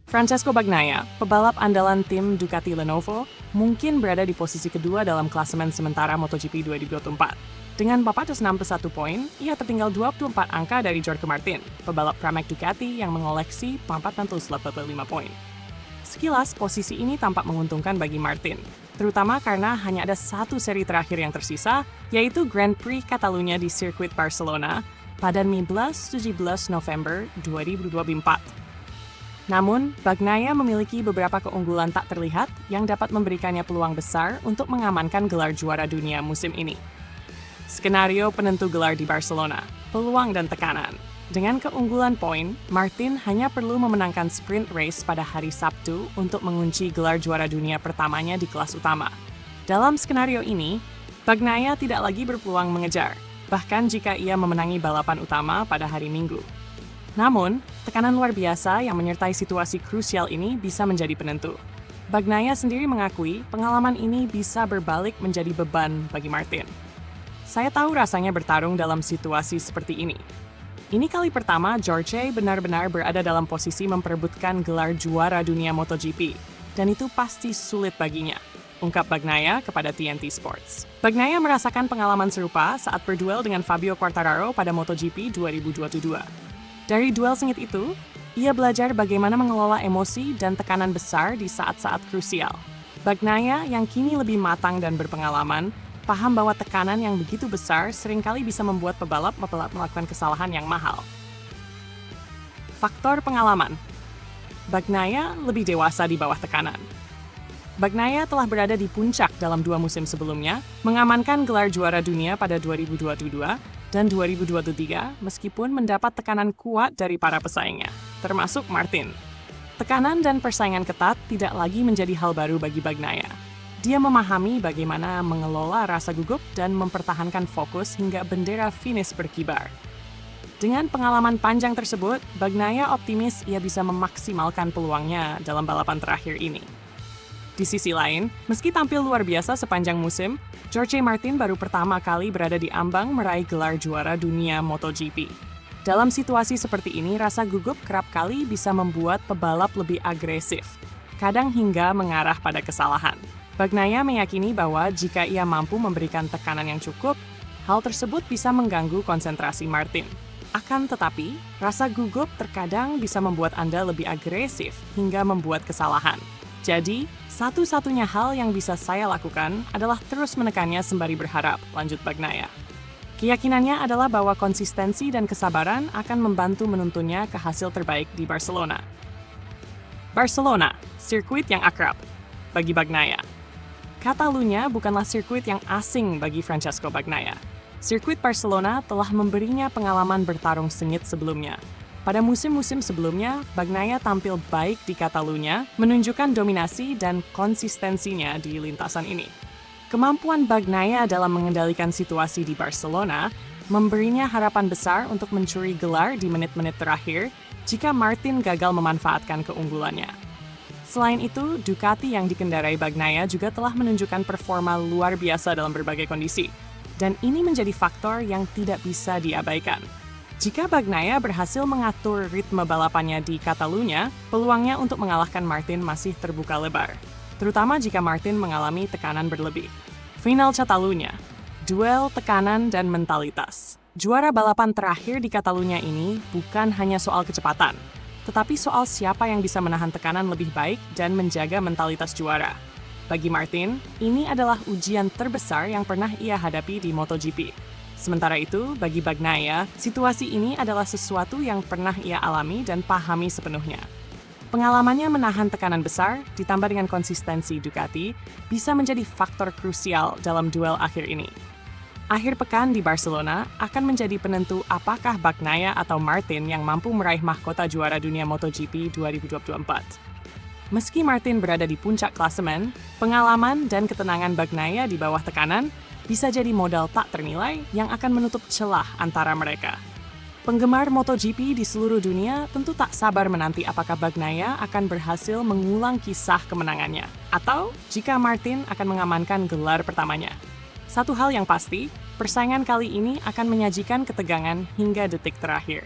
Francesco Bagnaia, pebalap andalan tim Ducati Lenovo, mungkin berada di posisi kedua dalam klasemen sementara MotoGP 2024. Dengan 461 poin, ia tertinggal 24 angka dari Jorge Martin, pebalap Pramac Ducati yang mengoleksi 485 poin. Sekilas, posisi ini tampak menguntungkan bagi Martin, terutama karena hanya ada satu seri terakhir yang tersisa, yaitu Grand Prix Catalunya di sirkuit Barcelona pada 15-17 November 2024. Namun, Bagnaia memiliki beberapa keunggulan tak terlihat yang dapat memberikannya peluang besar untuk mengamankan gelar juara dunia musim ini. Skenario penentu gelar di Barcelona, peluang dan tekanan. Dengan keunggulan poin, Martin hanya perlu memenangkan sprint race pada hari Sabtu untuk mengunci gelar juara dunia pertamanya di kelas utama. Dalam skenario ini, Bagnaia tidak lagi berpeluang mengejar, bahkan jika ia memenangi balapan utama pada hari Minggu. Namun, tekanan luar biasa yang menyertai situasi krusial ini bisa menjadi penentu. Bagnaia sendiri mengakui pengalaman ini bisa berbalik menjadi beban bagi Martin. Saya tahu rasanya bertarung dalam situasi seperti ini. Ini kali pertama Jorge benar-benar berada dalam posisi memperebutkan gelar juara dunia MotoGP, dan itu pasti sulit baginya, ungkap Bagnaia kepada TNT Sports. Bagnaia merasakan pengalaman serupa saat berduel dengan Fabio Quartararo pada MotoGP 2022. Dari duel sengit itu, ia belajar bagaimana mengelola emosi dan tekanan besar di saat-saat krusial. Bagnaia yang kini lebih matang dan berpengalaman, paham bahwa tekanan yang begitu besar seringkali bisa membuat pebalap melakukan kesalahan yang mahal. Faktor pengalaman. Bagnaia lebih dewasa di bawah tekanan. Bagnaia telah berada di puncak dalam 2 musim sebelumnya, mengamankan gelar juara dunia pada 2022 dan 2023 meskipun mendapat tekanan kuat dari para pesaingnya, termasuk Martin. Tekanan dan persaingan ketat tidak lagi menjadi hal baru bagi Bagnaia. Dia memahami bagaimana mengelola rasa gugup dan mempertahankan fokus hingga bendera finish berkibar. Dengan pengalaman panjang tersebut, Bagnaia optimis ia bisa memaksimalkan peluangnya dalam balapan terakhir ini. Di sisi lain, meski tampil luar biasa sepanjang musim, Jorge Martin baru pertama kali berada di ambang meraih gelar juara dunia MotoGP. Dalam situasi seperti ini, rasa gugup kerap kali bisa membuat pebalap lebih agresif, kadang hingga mengarah pada kesalahan. Bagnaia meyakini bahwa jika ia mampu memberikan tekanan yang cukup, hal tersebut bisa mengganggu konsentrasi Martin. Akan tetapi, rasa gugup terkadang bisa membuat Anda lebih agresif hingga membuat kesalahan. Jadi, satu-satunya hal yang bisa saya lakukan adalah terus menekannya sembari berharap, lanjut Bagnaia. Keyakinannya adalah bahwa konsistensi dan kesabaran akan membantu menuntunnya ke hasil terbaik di Barcelona. Barcelona, sirkuit yang akrab bagi Bagnaia. Catalunya bukanlah sirkuit yang asing bagi Francesco Bagnaia. Sirkuit Barcelona telah memberinya pengalaman bertarung sengit sebelumnya. Pada musim-musim sebelumnya, Bagnaia tampil baik di Catalunya, menunjukkan dominasi dan konsistensinya di lintasan ini. Kemampuan Bagnaia dalam mengendalikan situasi di Barcelona memberinya harapan besar untuk mencuri gelar di menit-menit terakhir jika Martin gagal memanfaatkan keunggulannya. Selain itu, Ducati yang dikendarai Bagnaia juga telah menunjukkan performa luar biasa dalam berbagai kondisi, dan ini menjadi faktor yang tidak bisa diabaikan. Jika Bagnaia berhasil mengatur ritme balapannya di Catalunya, peluangnya untuk mengalahkan Martin masih terbuka lebar, terutama jika Martin mengalami tekanan berlebih. Final Catalunya, duel tekanan dan mentalitas. Juara balapan terakhir di Catalunya ini bukan hanya soal kecepatan, tetapi soal siapa yang bisa menahan tekanan lebih baik dan menjaga mentalitas juara. Bagi Martin, ini adalah ujian terbesar yang pernah ia hadapi di MotoGP. Sementara itu, bagi Bagnaia, situasi ini adalah sesuatu yang pernah ia alami dan pahami sepenuhnya. Pengalamannya menahan tekanan besar, ditambah dengan konsistensi Ducati, bisa menjadi faktor krusial dalam duel akhir ini. Akhir pekan di Barcelona akan menjadi penentu apakah Bagnaia atau Martin yang mampu meraih mahkota juara dunia MotoGP 2024. Meski Martin berada di puncak klasemen, pengalaman dan ketenangan Bagnaia di bawah tekanan bisa jadi modal tak ternilai yang akan menutup celah antara mereka. Penggemar MotoGP di seluruh dunia tentu tak sabar menanti apakah Bagnaia akan berhasil mengulang kisah kemenangannya, atau jika Martin akan mengamankan gelar pertamanya. Satu hal yang pasti, persaingan kali ini akan menyajikan ketegangan hingga detik terakhir.